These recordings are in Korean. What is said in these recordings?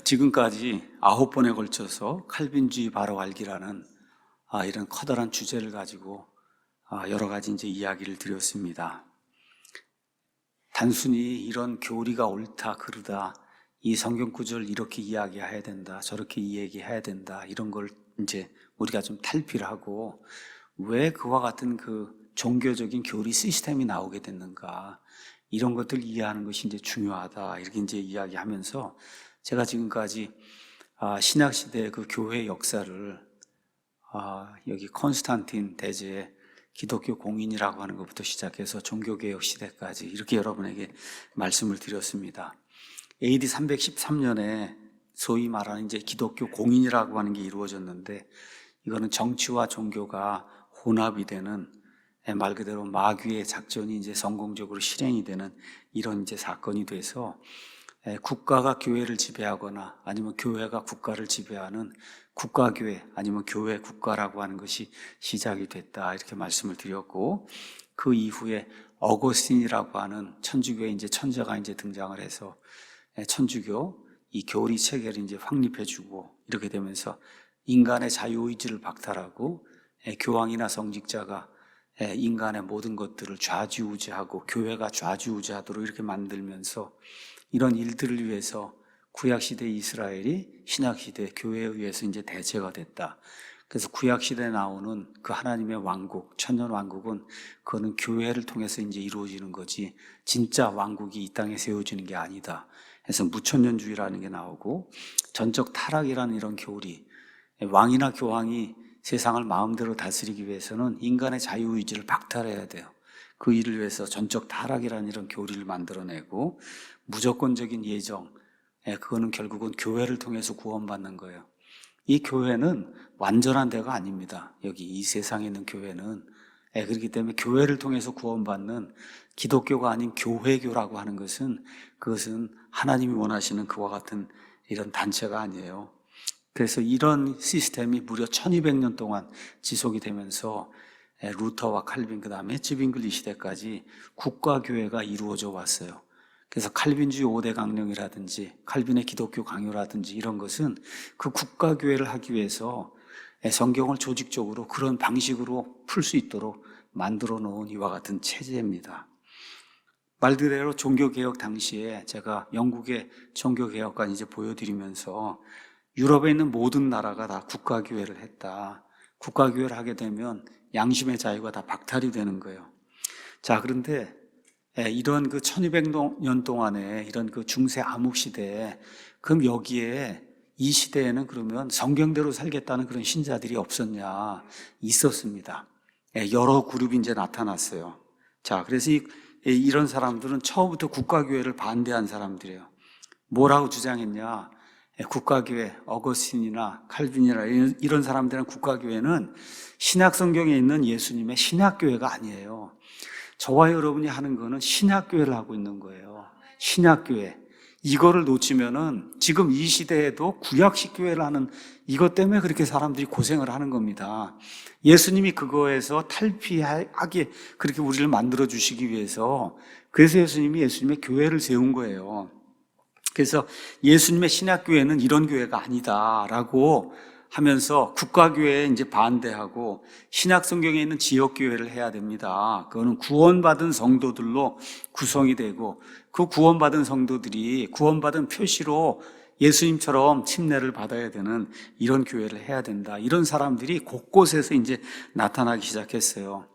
지금까지 9번에 걸쳐서 칼빈주의 바로 알기라는 이런 커다란 주제를 가지고 여러 가지 이제 이야기를 드렸습니다. 단순히 이런 교리가 옳다, 그르다, 이 성경 구절을 이렇게 이야기해야 된다, 저렇게 이야기해야 된다, 이런 걸 이제 우리가 좀 탈피를 하고 왜 그와 같은 그 종교적인 교리 시스템이 나오게 됐는가, 이런 것들 이해하는 것이 이제 중요하다, 이렇게 이제 이야기하면서 제가 지금까지 신약시대의 그 교회 역사를 여기 콘스탄틴 대제의 기독교 공인이라고 하는 것부터 시작해서 종교개혁 시대까지 이렇게 여러분에게 말씀을 드렸습니다. AD 313년에 소위 말하는 이제 기독교 공인이라고 하는 게 이루어졌는데, 이거는 정치와 종교가 혼합이 되는, 말 그대로 마귀의 작전이 이제 성공적으로 실행이 되는 이런 이제 사건이 돼서 국가가 교회를 지배하거나 아니면 교회가 국가를 지배하는 국가교회 아니면 교회 국가라고 하는 것이 시작이 됐다, 이렇게 말씀을 드렸고, 그 이후에 어거스틴이라고 하는 천주교의 이제 천자가 이제 등장을 해서 천주교 이 교리 체계를 이제 확립해주고, 이렇게 되면서 인간의 자유의지를 박탈하고 교황이나 성직자가 인간의 모든 것들을 좌지우지하고 교회가 좌지우지하도록 이렇게 만들면서 이런 일들을 위해서 구약시대 이스라엘이 신약시대 교회에 의해서 이제 대체가 됐다. 그래서 구약시대에 나오는 그 하나님의 왕국, 천년왕국은 그거는 교회를 통해서 이제 이루어지는 거지 진짜 왕국이 이 땅에 세워지는 게 아니다. 그래서 무천년주의라는 게 나오고, 전적 타락이라는 이런 교리, 왕이나 교황이 세상을 마음대로 다스리기 위해서는 인간의 자유의지를 박탈해야 돼요. 그 일을 위해서 전적 타락이라는 이런 교리를 만들어내고, 무조건적인 예정, 그거는 결국은 교회를 통해서 구원받는 거예요. 이 교회는 완전한 데가 아닙니다. 여기 이 세상에 있는 교회는. 그렇기 때문에 교회를 통해서 구원받는 기독교가 아닌 교회교라고 하는 것은, 그것은 하나님이 원하시는 그와 같은 이런 단체가 아니에요. 그래서 이런 시스템이 무려 1200년 동안 지속이 되면서 루터와 칼빈, 그 다음에 츠빙글리 시대까지 국가교회가 이루어져 왔어요. 그래서 칼빈주의 5대 강령이라든지 칼빈의 기독교 강요라든지 이런 것은 그 국가교회를 하기 위해서 성경을 조직적으로 그런 방식으로 풀 수 있도록 만들어 놓은 이와 같은 체제입니다. 말 그대로 종교개혁 당시에 제가 영국의 종교개혁관 이제 보여드리면서 유럽에 있는 모든 나라가 다 국가교회를 했다. 국가교회를 하게 되면 양심의 자유가 다 박탈이 되는 거예요. 자, 그런데 이런 그 1200년 동안에 이런 그 중세 암흑 시대에, 그럼 여기에 이 시대에는 그러면 성경대로 살겠다는 그런 신자들이 없었냐? 있었습니다. 여러 그룹이 이제 나타났어요. 자, 그래서 이런 사람들은 처음부터 국가교회를 반대한 사람들이에요. 뭐라고 주장했냐? 국가교회, 어거스틴이나 칼빈이나 이런 사람들은 국가교회는 신약 성경에 있는 예수님의 신약교회가 아니에요. 저와 여러분이 하는 거는 신약교회를 하고 있는 거예요. 신약교회. 이거를 놓치면은 지금 이 시대에도 구약식 교회를 하는 이것 때문에 그렇게 사람들이 고생을 하는 겁니다. 예수님이 그거에서 탈피하게 그렇게 우리를 만들어 주시기 위해서, 그래서 예수님의 교회를 세운 거예요. 그래서 예수님의 신약교회는 이런 교회가 아니다라고 하면서 국가교회에 이제 반대하고 신약 성경에 있는 지역교회를 해야 됩니다. 그거는 구원받은 성도들로 구성이 되고, 그 구원받은 성도들이 구원받은 표시로 예수님처럼 침례를 받아야 되는 이런 교회를 해야 된다. 이런 사람들이 곳곳에서 이제 나타나기 시작했어요.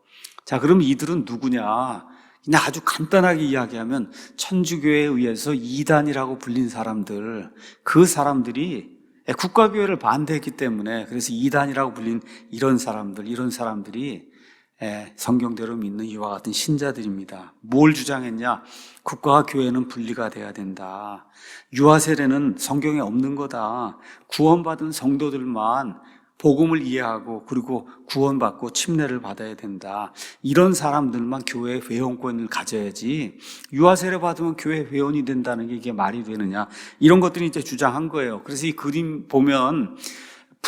자, 그럼 이들은 누구냐? 그냥 아주 간단하게 이야기하면 천주교에 의해서 이단이라고 불린 사람들, 그 사람들이 국가교회를 반대했기 때문에, 그래서 이단이라고 불린 이런 사람들이 성경대로 믿는 이와 같은 신자들입니다. 뭘 주장했냐? 국가와 교회는 분리가 돼야 된다. 유아 세례는 성경에 없는 거다. 구원받은 성도들만 복음을 이해하고 그리고 구원받고 침례를 받아야 된다. 이런 사람들만 교회 회원권을 가져야지, 유아 세례 받으면 교회 회원이 된다는 게 이게 말이 되느냐, 이런 것들이 이제 주장한 거예요. 그래서 이 그림 보면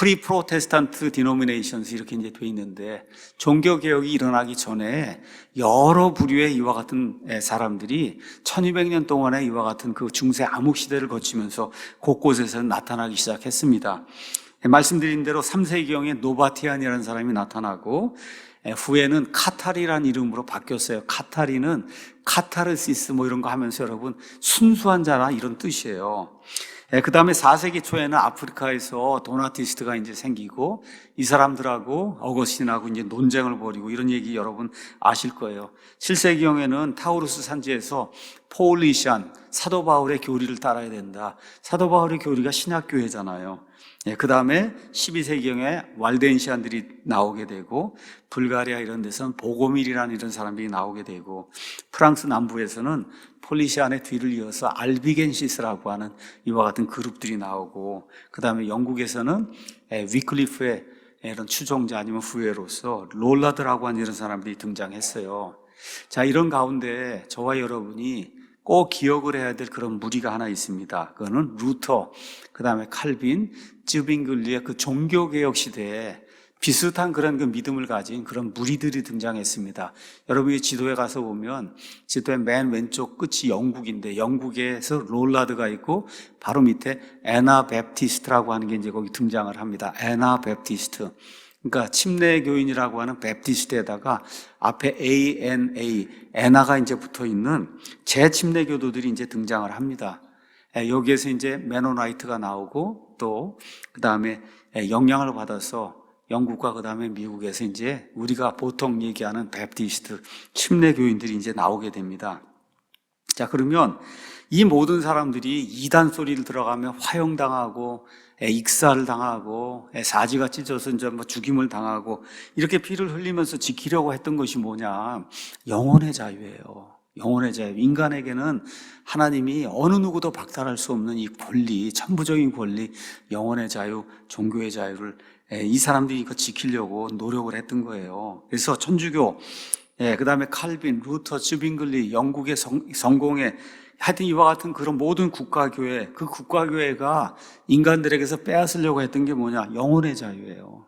프리프로테스탄트 디노미네이션스 이렇게 이제 돼 있는데, 종교 개혁이 일어나기 전에 여러 부류의 이와 같은 사람들이 1200년 동안에 이와 같은 그 중세 암흑 시대를 거치면서 곳곳에서 나타나기 시작했습니다. 말씀드린 대로 3세기경에 노바티안이라는 사람이 나타나고, 후에는 카타리라는 이름으로 바뀌었어요. 카타리는 카타르시스 뭐 이런 거 하면서 여러분 순수한 자라 이런 뜻이에요. 그 다음에 4세기 초에는 아프리카에서 도나티스트가 이제 생기고, 이 사람들하고 어거스틴하고 이제 논쟁을 벌이고 이런 얘기 여러분 아실 거예요. 7세기경에는 타우루스 산지에서 포울리시안, 사도 바울의 교리를 따라야 된다. 사도 바울의 교리가 신약교회잖아요. 그 다음에 12세기경에 왈덴시안들이 나오게 되고, 불가리아 이런 데서는 보고밀이라는 이런 사람들이 나오게 되고, 프랑스 남부에서는 폴리시안의 뒤를 이어서 알비겐시스라고 하는 이와 같은 그룹들이 나오고, 그 다음에 영국에서는 위클리프의 이런 추종자 아니면 후예로서 롤라드라고 하는 이런 사람들이 등장했어요. 자, 이런 가운데 저와 여러분이 꼭 기억을 해야 될 그런 무리가 하나 있습니다. 그거는 루터, 그 다음에 칼빈, 쯔빙글리의 그 종교개혁 시대에 비슷한 그런 그 믿음을 가진 그런 무리들이 등장했습니다. 여러분이 지도에 가서 보면 지도의 맨 왼쪽 끝이 영국인데, 영국에서 롤라드가 있고 바로 밑에 애나 베프티스트라고 하는 게 이제 거기 등장을 합니다. 애나 베프티스트. 그러니까 침례교인이라고 하는 베프티스트에다가 앞에 ANA, 애나가 이제 붙어 있는 재침례교도들이 이제 등장을 합니다. 여기에서 이제 메노나이트가 나오고, 또 그 다음에 영향을 받아서 영국과 그 다음에 미국에서 이제 우리가 보통 얘기하는 베프티스트 침례교인들이 이제 나오게 됩니다. 자, 그러면 이 모든 사람들이 이단 소리를 들어가며 화형당하고 익사를 당하고 사지가 찢어서 이제 뭐 죽임을 당하고 이렇게 피를 흘리면서 지키려고 했던 것이 뭐냐? 영혼의 자유예요. 영혼의 자유. 인간에게는 하나님이 어느 누구도 박탈할 수 없는 이 권리, 천부적인 권리, 영혼의 자유, 종교의 자유를 이 사람들이 이거 지키려고 노력을 했던 거예요. 그래서 천주교, 그 다음에 칼빈, 루터, 쯔빙글리, 영국의 성공회, 하여튼 이와 같은 그런 모든 국가교회, 그 국가교회가 인간들에게서 빼앗으려고 했던 게 뭐냐? 영혼의 자유예요.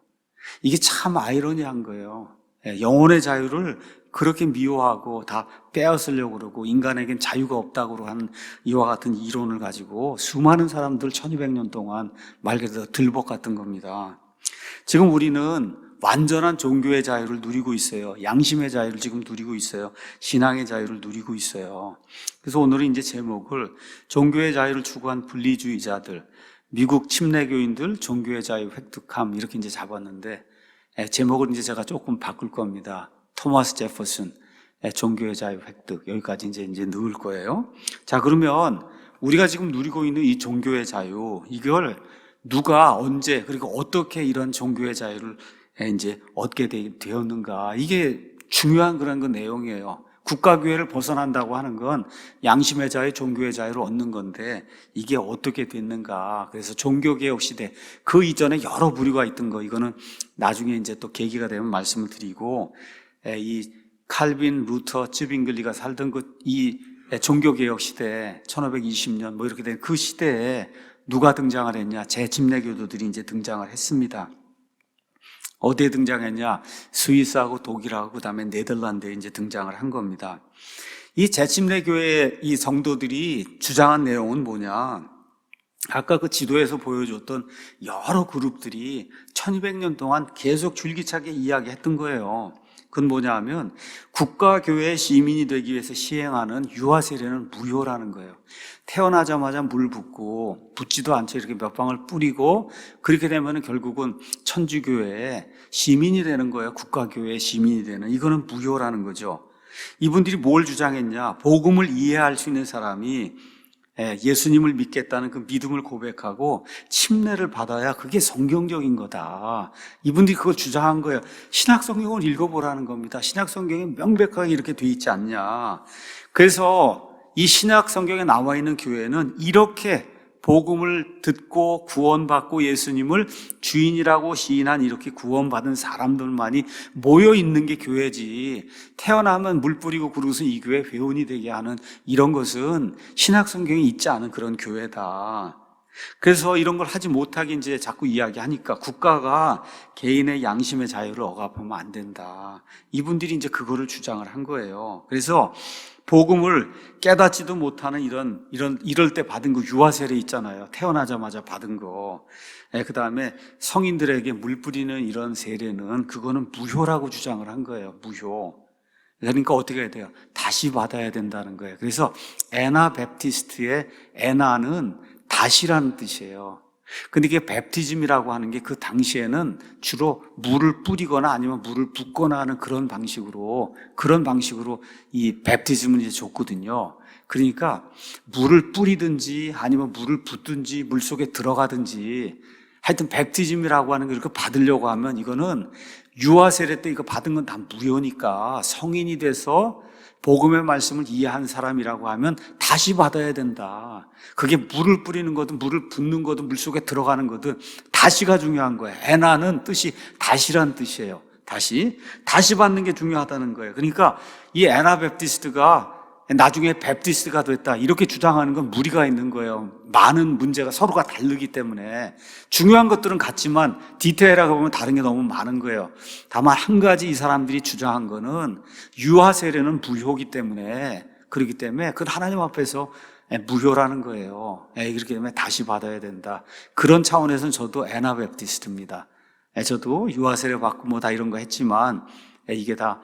이게 참 아이러니한 거예요. 영혼의 자유를 그렇게 미워하고 다 빼앗으려고 그러고, 인간에겐 자유가 없다고 하는 이와 같은 이론을 가지고 수많은 사람들 1200년 동안 말 그대로 들볶았던 겁니다. 지금 우리는 완전한 종교의 자유를 누리고 있어요. 양심의 자유를 지금 누리고 있어요. 신앙의 자유를 누리고 있어요. 그래서 오늘은 이제 제목을 종교의 자유를 추구한 분리주의자들, 미국 침례교인들 종교의 자유 획득함 이렇게 이제 잡았는데, 제목을 이제 제가 조금 바꿀 겁니다. 토마스 제퍼슨 종교의 자유 획득, 여기까지 이제 넣을 거예요. 자, 그러면 우리가 지금 누리고 있는 이 종교의 자유, 이걸 누가 언제 그리고 어떻게 이런 종교의 자유를 이제 얻게 되었는가, 이게 중요한 그런 그 내용이에요. 국가교회를 벗어난다고 하는 건 양심의 자유, 종교의 자유를 얻는 건데 이게 어떻게 됐는가. 그래서 종교개혁 시대 그 이전에 여러 부류가 있던 거, 이거는 나중에 이제 또 계기가 되면 말씀을 드리고, 이 칼빈, 루터, 쯔빙글리가 살던 이 종교개혁 시대 1520년 뭐 이렇게 된 그 시대에 누가 등장을 했냐? 재침례교도들이 이제 등장을 했습니다. 어디에 등장했냐? 스위스하고 독일하고 그다음에 네덜란드에 이제 등장을 한 겁니다. 이 재침례교회의 이 성도들이 주장한 내용은 뭐냐? 아까 그 지도에서 보여줬던 여러 그룹들이 1200년 동안 계속 줄기차게 이야기했던 거예요. 그건 뭐냐 하면 국가교회의 시민이 되기 위해서 시행하는 유아 세례는 무효라는 거예요. 태어나자마자 물 붓고 붓지도 않죠. 이렇게 몇 방울 뿌리고 그렇게 되면 결국은 천주교회의 시민이 되는 거예요. 국가교회의 시민이 되는. 이거는 무효라는 거죠. 이분들이 뭘 주장했냐? 복음을 이해할 수 있는 사람이 예수님을 믿겠다는 그 믿음을 고백하고 침례를 받아야 그게 성경적인 거다. 이분들이 그걸 주장한 거예요. 신약 성경을 읽어보라는 겁니다. 신약 성경에 명백하게 이렇게 돼 있지 않냐. 그래서 이 신약 성경에 나와 있는 교회는 이렇게 복음을 듣고 구원받고 예수님을 주인이라고 시인한 이렇게 구원받은 사람들만이 모여 있는 게 교회지, 태어나면 물 뿌리고 그러고서 이 교회 회원이 되게 하는 이런 것은 신약 성경에 있지 않은 그런 교회다. 그래서 이런 걸 하지 못하게 이제 자꾸 이야기하니까 국가가 개인의 양심의 자유를 억압하면 안 된다. 이분들이 이제 그거를 주장을 한 거예요. 그래서 복음을 깨닫지도 못하는 이럴 때 받은 거 유아 세례 있잖아요. 태어나자마자 받은 거. 그 다음에 성인들에게 물 뿌리는 이런 세례는 그거는 무효라고 주장을 한 거예요. 무효. 그러니까 어떻게 해야 돼요? 다시 받아야 된다는 거예요. 그래서 애나베프티스트의 애나는 다시라는 뜻이에요. 근데 이게 베프티즘이라고 하는 게 그 당시에는 주로 물을 뿌리거나 아니면 물을 붓거나 하는 그런 방식으로 이 베프티즘은 이제 줬거든요. 그러니까 물을 뿌리든지 아니면 물을 붓든지 물 속에 들어가든지 하여튼 베프티즘이라고 하는 걸 이렇게 받으려고 하면 이거는 유아 세례 때 이거 받은 건 다 무효니까 성인이 돼서 복음의 말씀을 이해한 사람이라고 하면 다시 받아야 된다. 그게 물을 뿌리는 거든 물을 붓는 거든 물 속에 들어가는 거든 다시가 중요한 거예요. 에나는 뜻이 다시란 뜻이에요. 다시 받는 게 중요하다는 거예요. 그러니까 이 애나베프티스트가 나중에 베프티스트가 됐다 이렇게 주장하는 건 무리가 있는 거예요. 많은 문제가 서로가 다르기 때문에 중요한 것들은 같지만 디테일하게 보면 다른 게 너무 많은 거예요. 다만 한 가지 이 사람들이 주장한 거는 유아 세례는 무효이기 때문에 그렇기 때문에 그건 하나님 앞에서 무효라는 거예요. 그렇기 때문에 다시 받아야 된다. 그런 차원에서는 저도 애나베프티스트입니다. 저도 유아 세례 받고 뭐 다 이런 거 했지만 이게 다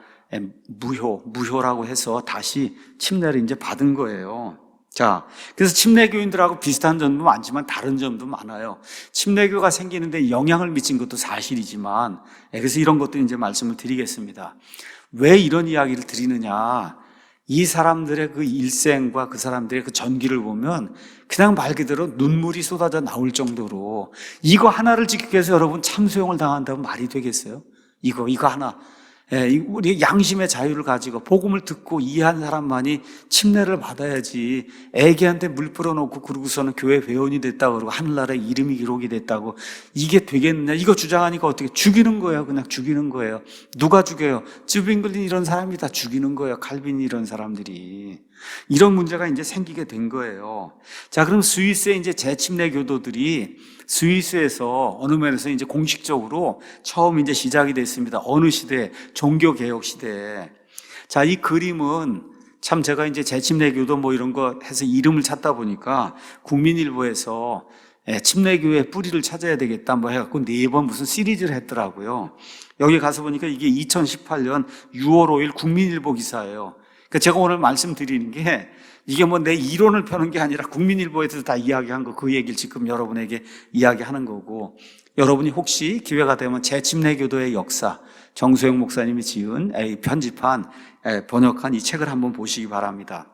무효라고 해서 다시 침례를 이제 받은 거예요. 자, 그래서 침례교인들하고 비슷한 점도 많지만 다른 점도 많아요. 침례교가 생기는데 영향을 미친 것도 사실이지만, 그래서 이런 것도 이제 말씀을 드리겠습니다. 왜 이런 이야기를 드리느냐? 이 사람들의 그 일생과 그 사람들의 그 전기를 보면 그냥 말 그대로 눈물이 쏟아져 나올 정도로 이거 하나를 지키기 위해서 여러분 참수형을 당한다고 말이 되겠어요? 이거 하나. 우리 양심의 자유를 가지고 복음을 듣고 이해한 사람만이 침례를 받아야지. 애기한테 물 뿌려놓고 그러고서는 교회 회원이 됐다고 그러고 하늘나라에 이름이 기록이 됐다고 이게 되겠느냐? 이거 주장하니까 어떻게 죽이는 거예요? 그냥 죽이는 거예요. 누가 죽여요? 쯔빙글린 이런 사람이 다 죽이는 거예요. 칼빈 이런 사람들이. 이런 문제가 이제 생기게 된 거예요. 자, 그럼 스위스의 이제 재침례 교도들이 스위스에서 어느 면에서 이제 공식적으로 처음 이제 시작이 됐습니다. 어느 시대? 종교개혁 시대에. 자, 이 그림은 참 제가 이제 재침례 교도 뭐 이런 거 해서 이름을 찾다 보니까 국민일보에서 침례교의 뿌리를 찾아야 되겠다 뭐 해갖고 4번 무슨 시리즈를 했더라고요. 여기 가서 보니까 이게 2018년 6월 5일 국민일보 기사예요. 그러니까 제가 오늘 말씀드리는 게 이게 뭐 내 이론을 펴는 게 아니라 국민일보에서 다 이야기한 거 그 얘기를 지금 여러분에게 이야기하는 거고, 여러분이 혹시 기회가 되면 재침례교도의 역사 정수영 목사님이 지은 편집한 번역한 이 책을 한번 보시기 바랍니다.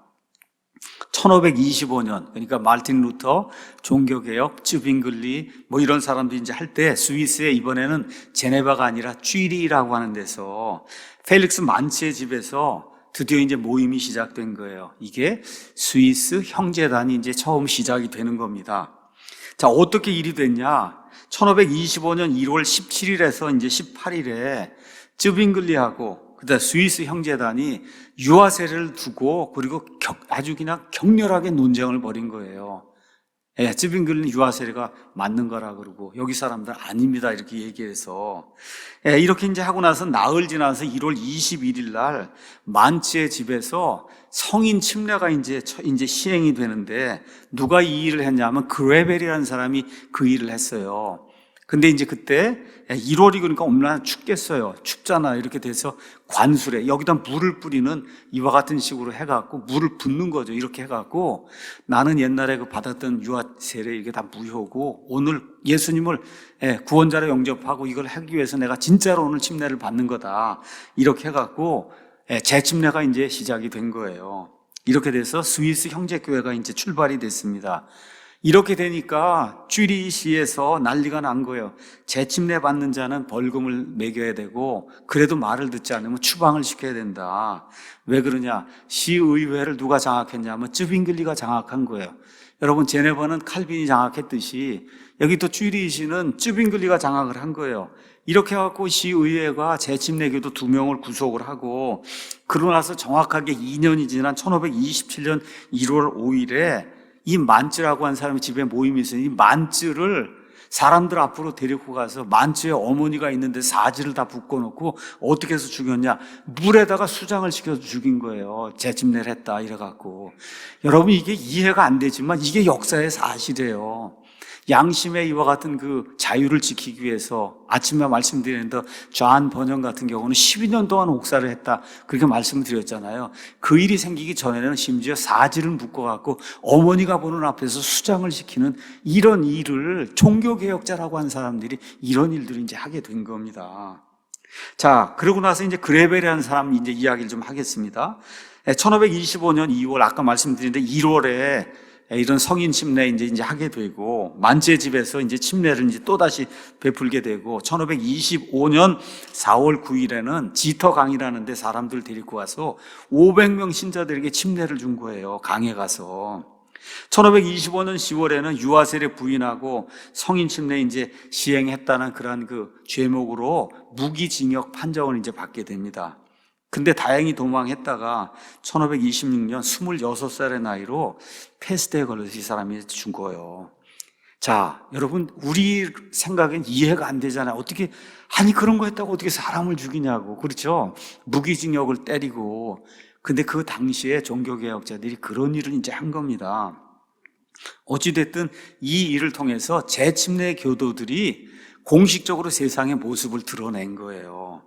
1525년 그러니까 말틴 루터, 종교개혁, 쯔빙글리 뭐 이런 사람들이 이제 할 때 스위스에 이번에는 제네바가 아니라 쥐리히라고 하는 데서 펠릭스 만츠의 집에서 드디어 이제 모임이 시작된 거예요. 이게 스위스 형제단이 이제 처음 시작이 되는 겁니다. 자, 어떻게 일이 됐냐? 1525년 1월 17일에서 이제 18일에 쯔빙글리하고 그다음 스위스 형제단이 유아 세례를 두고 그리고 아주 그냥 격렬하게 논쟁을 벌인 거예요. 쯔빙글리 유아 세례가 맞는 거라 그러고 여기 사람들 아닙니다 이렇게 얘기해서 이렇게 이제 하고 나서 나흘 지나서 1월 21일 날 만츠의 집에서 성인 침례가 이제 시행이 되는데 누가 이 일을 했냐면 그레벨이라는 사람이 그 일을 했어요. 근데 이제 그때 1월이 그러니까 얼마나 춥겠어요. 춥잖아. 이렇게 돼서 관술에 여기다 물을 뿌리는 이와 같은 식으로 해갖고 물을 붓는 거죠. 이렇게 해갖고 나는 옛날에 그 받았던 유아 세례 이게 다 무효고 오늘 예수님을 구원자로 영접하고 이걸 하기 위해서 내가 진짜로 오늘 침례를 받는 거다. 이렇게 해갖고 재침례가 이제 시작이 된 거예요. 이렇게 돼서 스위스 형제교회가 이제 출발이 됐습니다. 이렇게 되니까 쥐리히시에서 난리가 난 거예요. 재침례 받는 자는 벌금을 매겨야 되고 그래도 말을 듣지 않으면 추방을 시켜야 된다. 왜 그러냐? 시의회를 누가 장악했냐면 쯔빙글리가 장악한 거예요. 여러분 제네바는 칼빈이 장악했듯이 여기 또 쥐리히시는 쯔빙글리가 장악을 한 거예요. 이렇게 해갖고 시의회가 재침례 교도 2명을 구속을 하고 그러고 나서 정확하게 2년이 지난 1527년 1월 5일에 이 만쯔라고 한 사람이 집에 모임이 있어요. 이 만쯔를 사람들 앞으로 데리고 가서 만쯔의 어머니가 있는데 사지를 다 묶어놓고 어떻게 해서 죽였냐? 물에다가 수장을 시켜서 죽인 거예요. 재침례를 했다 이래갖고. 여러분 이게 이해가 안 되지만 이게 역사의 사실이에요. 양심의 이와 같은 그 자유를 지키기 위해서 아침에 말씀드렸는데 존 번영 같은 경우는 12년 동안 옥사를 했다 그렇게 말씀을 드렸잖아요. 그 일이 생기기 전에는 심지어 사지를 묶어갖고 어머니가 보는 앞에서 수장을 시키는 이런 일을 종교개혁자라고 한 사람들이 이런 일들을 이제 하게 된 겁니다. 자, 그러고 나서 이제 그레벨이라는 사람 이제 이야기를 좀 하겠습니다. 1525년 2월 아까 말씀드렸는데 1월에 이런 성인 침례 이제 하게 되고 만쯔의 집에서 이제 침례를 이제 또 다시 베풀게 되고 1525년 4월 9일에는 지터강이라는 데 사람들 데리고 와서 500명 신자들에게 침례를 준 거예요. 강에 가서. 1525년 10월에는 유아세례 부인하고 성인 침례 이제 시행했다는 그러한 그 죄목으로 무기징역 판정을 이제 받게 됩니다. 근데 다행히 도망했다가 1526년 26살의 나이로 패스트에 걸려서 이 사람이 죽어요. 자, 여러분 우리 생각엔 이해가 안 되잖아요. 어떻게 아니 그런 거 했다고 어떻게 사람을 죽이냐고. 그렇죠? 무기징역을 때리고. 근데 그 당시에 종교개혁자들이 그런 일을 이제 한 겁니다. 어찌됐든 이 일을 통해서 재침례 교도들이 공식적으로 세상의 모습을 드러낸 거예요.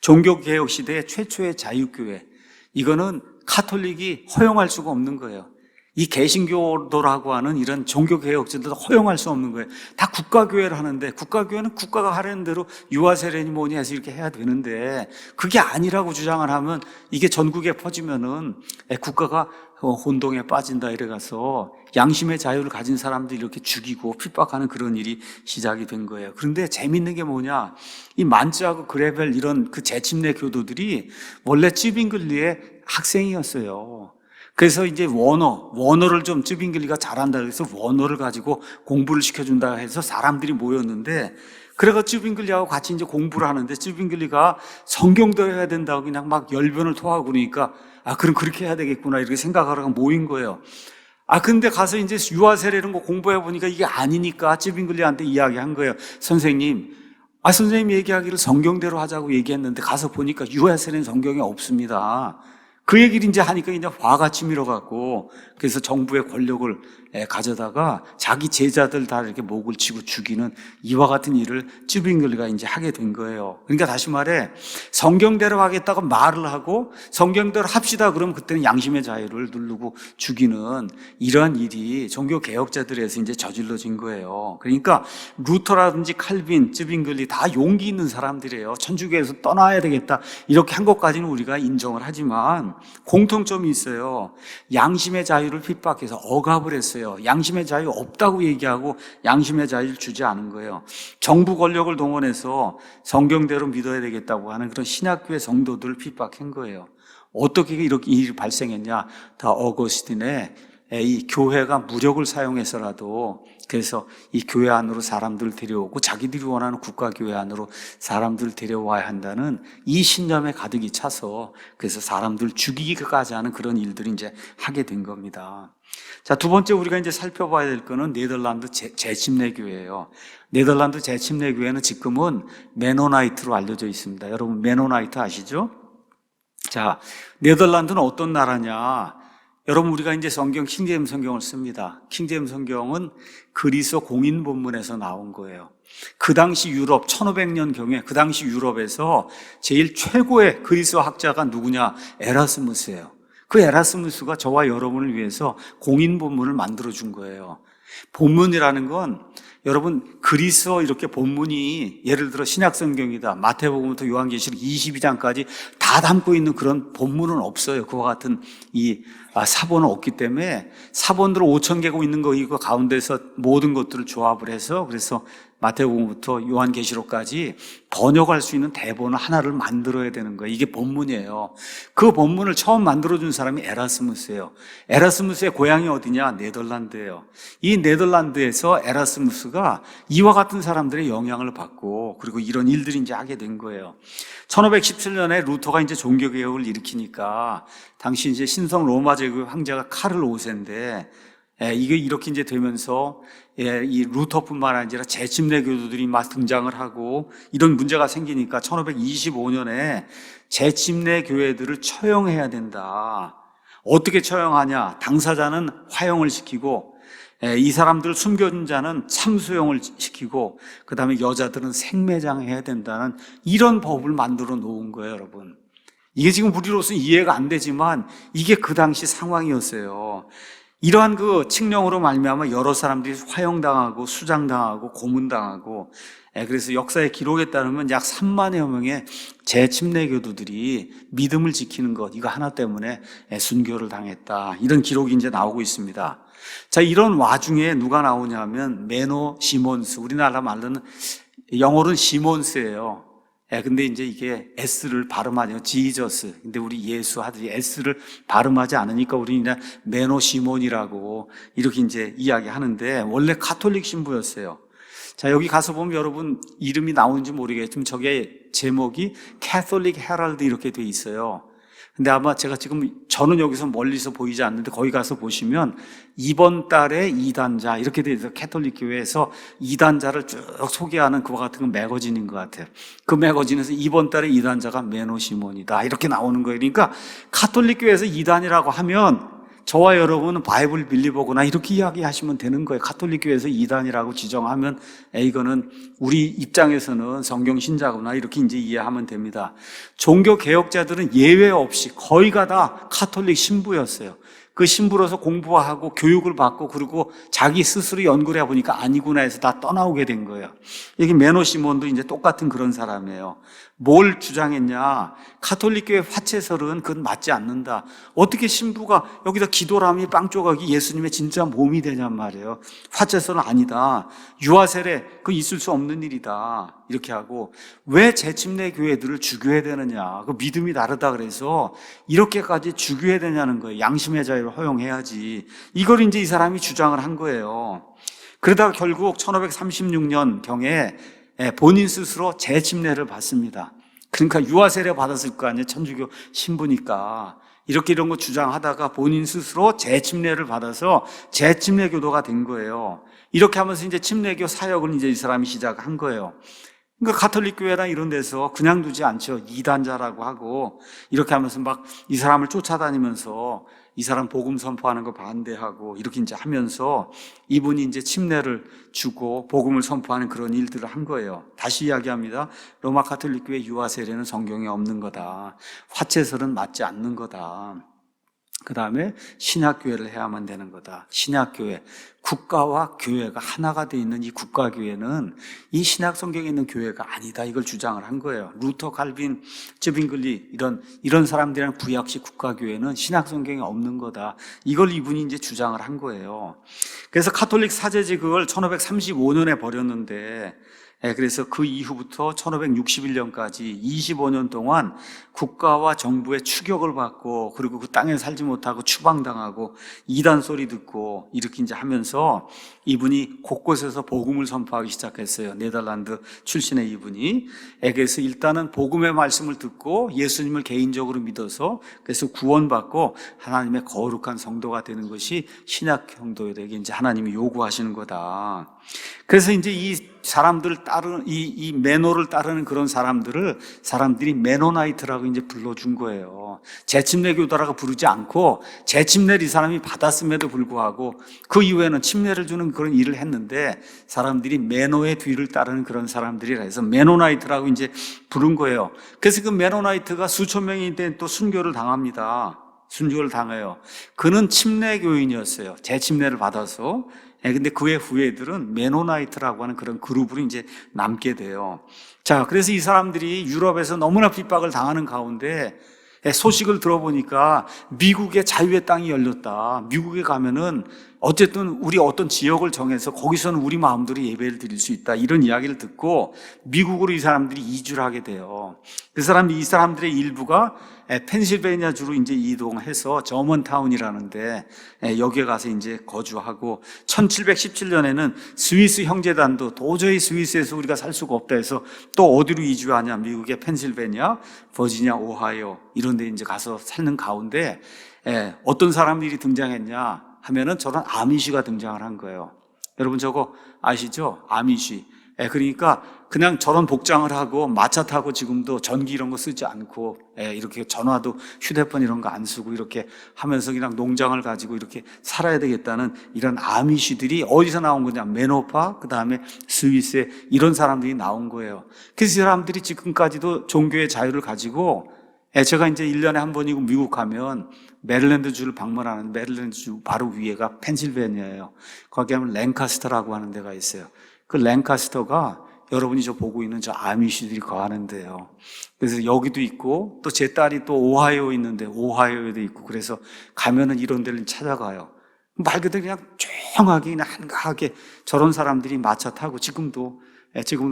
종교개혁 시대의 최초의 자유교회, 이거는 카톨릭이 허용할 수가 없는 거예요. 이 개신교도라고 하는 이런 종교개혁자들도 허용할 수 없는 거예요. 다 국가교회를 하는데 국가교회는 국가가 하려는 대로 유아세례니 뭐니 해서 이렇게 해야 되는데 그게 아니라고 주장을 하면 이게 전국에 퍼지면은 국가가 혼동에 빠진다 이래가서 양심의 자유를 가진 사람들이 이렇게 죽이고 핍박하는 그런 일이 시작이 된 거예요. 그런데 재밌는 게 뭐냐, 이 만쯔하고 그레벨 이런 그 재침례 교도들이 원래 쯔빙글리의 학생이었어요. 그래서 이제 원어를 좀 쯔빙글리가 잘한다 그래서 원어를 가지고 공부를 시켜준다 해서 사람들이 모였는데, 그래가 쯔빙글리하고 같이 이제 공부를 하는데 쯔빙글리가 성경도 해야 된다고 그냥 막 열변을 토하고 그러니까 그럼 그렇게 해야 되겠구나 이렇게 생각하다가 모인 거예요. 근데 가서 이제 유아세례 이런 거 공부해 보니까 이게 아니니까 쯔빙글리한테 이야기한 거예요. 선생님, 선생님이 얘기하기를 성경대로 하자고 얘기했는데 가서 보니까 유아세례는 성경에 없습니다. 그 얘기를 이제 하니까 이제 화가 치밀어갖고 그래서 정부의 권력을 가져다가 자기 제자들 다 이렇게 목을 치고 죽이는 이와 같은 일을 쯔빙글리가 이제 하게 된 거예요. 그러니까 다시 말해 성경대로 하겠다고 말을 하고 성경대로 합시다 그러면 그때는 양심의 자유를 누르고 죽이는 이러한 일이 종교 개혁자들에서 이제 저질러진 거예요. 그러니까 루터라든지 칼빈, 쯔빙글리 다 용기 있는 사람들이에요. 천주교에서 떠나야 되겠다 이렇게 한 것까지는 우리가 인정을 하지만 공통점이 있어요. 양심의 자유를 핍박해서 억압을 했어요. 양심의 자유 없다고 얘기하고 양심의 자유를 주지 않은 거예요. 정부 권력을 동원해서 성경대로 믿어야 되겠다고 하는 그런 신학교의 성도들을 핍박한 거예요. 어떻게 이렇게 일이 발생했냐? 다 어거스틴의 이 교회가 무력을 사용해서라도 그래서 이 교회 안으로 사람들을 데려오고 자기들이 원하는 국가교회 안으로 사람들을 데려와야 한다는 이 신념에 가득이 차서 그래서 사람들 죽이기까지 하는 그런 일들을 이제 하게 된 겁니다. 자, 두 번째 우리가 이제 살펴봐야 될 거는 네덜란드 재침례교회예요. 네덜란드 재침례교회는 지금은 메노나이트로 알려져 있습니다. 여러분 메노나이트 아시죠? 자, 네덜란드는 어떤 나라냐? 여러분 우리가 이제 성경 킹제임스 성경을 씁니다. 킹제임스 성경은 그리스 공인 본문에서 나온 거예요. 그 당시 유럽 1500년경에 그 당시 유럽에서 제일 최고의 그리스 학자가 누구냐? 에라스무스예요. 그 에라스무스가 저와 여러분을 위해서 공인 본문을 만들어 준 거예요. 본문이라는 건 여러분 그리스어 이렇게 본문이 예를 들어 신약성경이다 마태복음부터 요한계시록 22장까지 다 담고 있는 그런 본문은 없어요. 그와 같은 이 사본은 없기 때문에 사본들 5,000개고 있는 거 이거 가운데서 모든 것들을 조합을 해서 그래서 마태복음부터 요한계시록까지 번역할 수 있는 대본을 하나를 만들어야 되는 거예요. 이게 본문이에요. 그 본문을 처음 만들어준 사람이 에라스무스예요. 에라스무스의 고향이 어디냐? 네덜란드예요. 이 네덜란드에서 에라스무스가 이와 같은 사람들의 영향을 받고 그리고 이런 일들이 이제 하게 된 거예요. 1517년에 루터가 이제 종교개혁을 일으키니까 당시 이제 신성 로마 제국 황제가 카를 5세인데 이게 이렇게 이제 되면서 이 루터뿐만 아니라 재침례 교도들이 막 등장을 하고 이런 문제가 생기니까 1525년에 재침례 교회들을 처형해야 된다. 어떻게 처형하냐? 당사자는 화형을 시키고 이 사람들 숨겨진 자는 참수형을 시키고 그 다음에 여자들은 생매장해야 된다는 이런 법을 만들어 놓은 거예요, 여러분. 이게 지금 우리로서는 이해가 안 되지만 이게 그 당시 상황이었어요. 이러한 그 칙령으로 말미암아 여러 사람들이 화형당하고 수장당하고 고문당하고 그래서 역사의 기록에 따르면 약 3만여 명의 재침례교도들이 믿음을 지키는 것 이거 하나 때문에 순교를 당했다. 이런 기록이 이제 나오고 있습니다. 자, 이런 와중에 누가 나오냐면 메노 시몬스, 우리나라 말로는 영어로는 시몬스예요. 근데 이제 이게 S를 발음하죠. 지저스. 근데 우리 예수 하듯이 S를 발음하지 않으니까 우리는 그냥 메노 시몬이라고 이렇게 이제 이야기하는데 원래 가톨릭 신부였어요. 자, 여기 가서 보면 여러분 이름이 나오는지 모르겠지만 저게 제목이 캐톨릭 헤럴드 이렇게 돼 있어요. 근데 아마 제가 지금 저는 여기서 멀리서 보이지 않는데 거기 가서 보시면 이번 달에 이단자 이렇게 돼 있어요. 캐톨릭 교회에서 이단자를 쭉 소개하는 그와 같은 건 매거진인 것 같아요. 그 매거진에서 이번 달에 이단자가 메노 시몬이다 이렇게 나오는 거예요. 그러니까 가톨릭 교회에서 이단이라고 하면 저와 여러분은 바이블 빌리버구나 이렇게 이야기하시면 되는 거예요. 가톨릭 교회에서 이단이라고 지정하면 이거는 우리 입장에서는 성경 신자구나 이렇게 이제 이해하면 됩니다. 종교 개혁자들은 예외 없이 거의가 다 가톨릭 신부였어요. 그 신부로서 공부하고 교육을 받고 그리고 자기 스스로 연구를 해보니까 아니구나 해서 다 떠나오게 된 거예요. 여기 메노 시몬도 이제 똑같은 그런 사람이에요. 뭘 주장했냐? 가톨릭 교회 화채설은 그건 맞지 않는다. 어떻게 신부가 여기다 기도람이 빵 조각이 예수님의 진짜 몸이 되냔 말이에요. 화채설은 아니다. 유아세례 그 있을 수 없는 일이다. 이렇게 하고 왜 재침례 교회들을 죽여야 되느냐? 그 믿음이 다르다 그래서 이렇게까지 죽여야 되냐는 거예요. 양심의 자유를 허용해야지. 이걸 이제 이 사람이 주장을 한 거예요. 그러다가 결국 1536년 경에 본인 스스로 재침례를 받습니다. 그러니까 유아세례 받았을 거 아니에요. 천주교 신부니까. 이렇게 이런 거 주장하다가 본인 스스로 재침례를 받아서 재침례 교도가 된 거예요. 이렇게 하면서 이제 침례교 사역을 이제 이 사람이 시작한 거예요. 그러니까 가톨릭 교회나 이런 데서 그냥 두지 않죠. 이단자라고 하고 이렇게 하면서 막 이 사람을 쫓아다니면서 이 사람 복음 선포하는 거 반대하고 이렇게 이제 하면서 이분이 이제 침례를 주고 복음을 선포하는 그런 일들을 한 거예요. 다시 이야기합니다. 로마 가톨릭 교회 유아 세례는 성경에 없는 거다. 화채설은 맞지 않는 거다. 그 다음에 신약교회를 해야만 되는 거다. 신약교회, 국가와 교회가 하나가 돼 있는 이 국가교회는 이 신약성경에 있는 교회가 아니다. 이걸 주장을 한 거예요. 루터, 칼빈, 쯔빙글리 이런 사람들이랑 구약식 국가교회는 신약성경에 없는 거다. 이걸 이분이 이제 주장을 한 거예요. 그래서 가톨릭 사제지 그걸 1535년에 버렸는데 그래서 그 이후부터 1561년까지 25년 동안 국가와 정부의 추격을 받고 그리고 그 땅에 살지 못하고 추방당하고 이단 소리 듣고 이렇게 이제 하면서 이분이 곳곳에서 복음을 선포하기 시작했어요. 네덜란드 출신의 이분이. 그래서 일단은 복음의 말씀을 듣고 예수님을 개인적으로 믿어서 그래서 구원받고 하나님의 거룩한 성도가 되는 것이 신약 성도에게 이제 하나님이 요구하시는 거다. 그래서 이제 이 사람들 따르는 이 메노를 따르는 그런 사람들이 메노나이트라고 이제 불러준 거예요. 재침례 교도라고 부르지 않고 재침례를 이 사람이 받았음에도 불구하고 그 이후에는 침례를 주는 그런 일을 했는데 사람들이 메노의 뒤를 따르는 그런 사람들이라 해서 메노나이트라고 이제 부른 거예요. 그래서 그 메노나이트가 수천 명이 된 또 순교를 당합니다. 순교를 당해요. 그는 침례 교인이었어요. 재침례를 받아서. 근데 그의 후예들은 메노나이트라고 하는 그런 그룹으로 이제 남게 돼요. 자, 그래서 이 사람들이 유럽에서 너무나 핍박을 당하는 가운데 소식을 들어보니까 미국의 자유의 땅이 열렸다. 미국에 가면은 어쨌든 우리 어떤 지역을 정해서 거기서는 우리 마음대로 예배를 드릴 수 있다. 이런 이야기를 듣고 미국으로 이 사람들이 이주를 하게 돼요. 이 사람들의 일부가 펜실베니아 주로 이제 이동해서 저먼타운이라는데 여기에 가서 이제 거주하고 1717년에는 스위스 형제단도 도저히 스위스에서 우리가 살 수가 없다 해서 또 어디로 이주하냐? 미국의 펜실베니아, 버지니아, 오하이오 이런 데 이제 가서 사는 가운데 어떤 사람들이 등장했냐? 하면은 저런 아미시가 등장을 한 거예요. 여러분 저거 아시죠? 아미시. 그러니까 그냥 저런 복장을 하고 마차 타고 지금도 전기 이런 거 쓰지 않고 이렇게 전화도 휴대폰 이런 거 안 쓰고 이렇게 하면서 그냥 농장을 가지고 이렇게 살아야 되겠다는 이런 아미시들이 어디서 나온 거냐? 맨호파, 그 다음에 스위스에 이런 사람들이 나온 거예요. 그래서 이 사람들이 지금까지도 종교의 자유를 가지고 제가 이제 1년에 한 번이고 미국 가면 메릴랜드주를 방문하는 메릴랜드주 바로 위에가 펜실베니아예요. 거기 하면 랭카스터라고 하는 데가 있어요. 그 랭카스터가 여러분이 저 보고 있는 저 아미시들이 거하는 데요. 그래서 여기도 있고 또 제 딸이 또 오하이오에 있는데 오하이오에도 있고 그래서 가면은 이런 데를 찾아가요. 말 그대로 그냥 조용하게 그냥 한가하게 저런 사람들이 마차 타고 지금도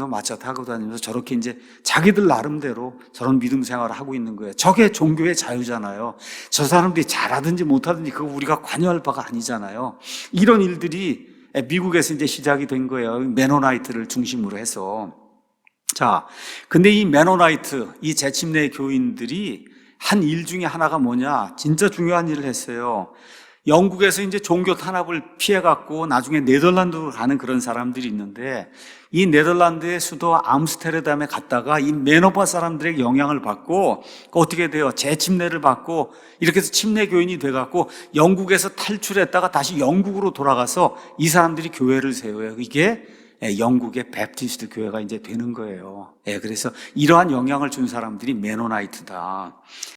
마차 타고 다니면서 저렇게 이제 자기들 나름대로 저런 믿음 생활을 하고 있는 거예요. 저게 종교의 자유잖아요. 저 사람들이 잘하든지 못하든지 그거 우리가 관여할 바가 아니잖아요. 이런 일들이 미국에서 이제 시작이 된 거예요. 메노나이트를 중심으로 해서. 자, 근데 이 메노나이트, 이 재침례 교인들이 한 일 중에 하나가 뭐냐? 진짜 중요한 일을 했어요. 영국에서 이제 종교 탄압을 피해갖고 나중에 네덜란드로 가는 그런 사람들이 있는데 이 네덜란드의 수도 암스테르담에 갔다가 이 맨호파 사람들에게 영향을 받고 어떻게 돼요? 재침례를 받고 이렇게 해서 침례 교인이 돼갖고 영국에서 탈출했다가 다시 영국으로 돌아가서 이 사람들이 교회를 세워요. 이게 영국의 베프티스트 교회가 이제 되는 거예요. 그래서 이러한 영향을 준 사람들이 메노나이트다.